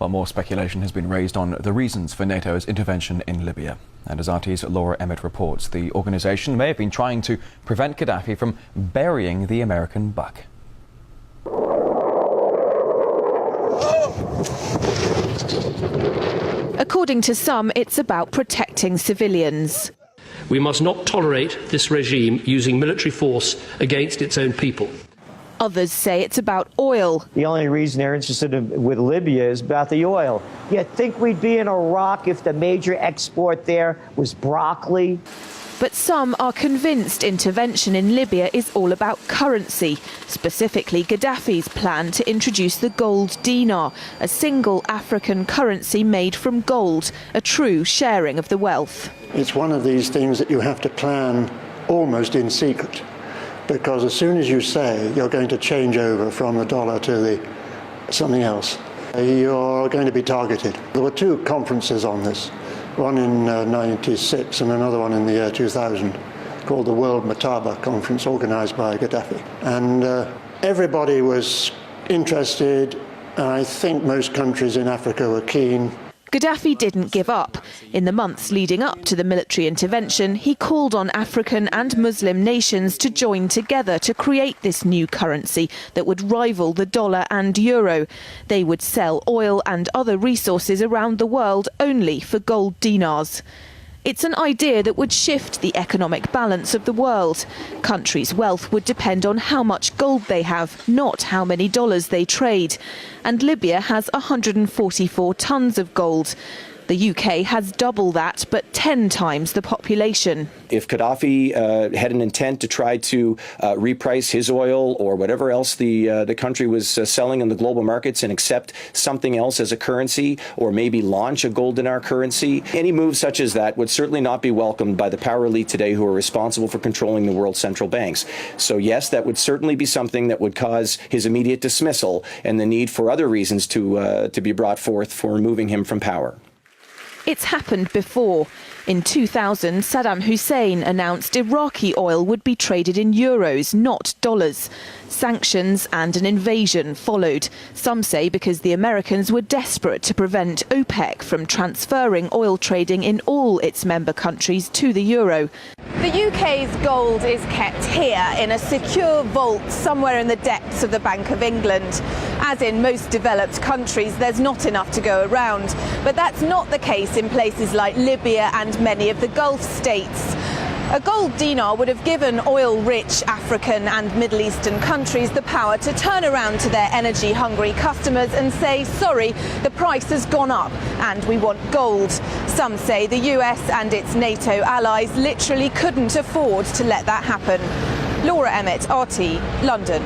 While more speculation has been raised on the reasons for NATO's intervention in Libya. And as RT's Laura Emmett reports, the organisation may have been trying to prevent Gaddafi from burying the American buck. According to some, it's about protecting civilians. We must not tolerate this regime using military force against its own people. Others say it's about oil. The only reason they're interested with Libya is about the oil. You'd think we'd be in Iraq if the major export there was broccoli. But some are convinced intervention in Libya is all about currency, specifically Gaddafi's plan to introduce the gold dinar, a single African currency made from gold, a true sharing of the wealth. It's one of these things that you have to plan almost in secret, because as soon as you say you're going to change over from the dollar to something else, you're going to be targeted. There were two conferences on this. One in '96 and another one in the year 2000, called the World Mataba Conference, organised by Gaddafi. And everybody was interested, and I think most countries in Africa were keen. Gaddafi didn't give up. In the months leading up to the military intervention, he called on African and Muslim nations to join together to create this new currency that would rival the dollar and euro. They would sell oil and other resources around the world only for gold dinars. It's an idea that would shift the economic balance of the world. Countries' wealth would depend on how much gold they have, not how many dollars they trade. And Libya has 144 tons of gold. The UK has double that, but 10 times the population. If Gaddafi had an intent to try to reprice his oil or whatever else the country was selling in the global markets and accept something else as a currency, or maybe launch a gold dinar currency, any move such as that would certainly not be welcomed by the power elite today who are responsible for controlling the world's central banks. So yes, that would certainly be something that would cause his immediate dismissal and the need for other reasons to be brought forth for removing him from power. It's happened before. In 2000, Saddam Hussein announced Iraqi oil would be traded in euros, not dollars. Sanctions and an invasion followed. Some say because the Americans were desperate to prevent OPEC from transferring oil trading in all its member countries to the euro. The UK's gold is kept here in a secure vault somewhere in the depths of the Bank of England. As in most developed countries, there's not enough to go around. But that's not the case in places like Libya and many of the Gulf states. A gold dinar would have given oil-rich African and Middle Eastern countries the power to turn around to their energy-hungry customers and say, sorry, the price has gone up and we want gold. Some say the US and its NATO allies literally couldn't afford to let that happen. Laura Emmett, RT, London.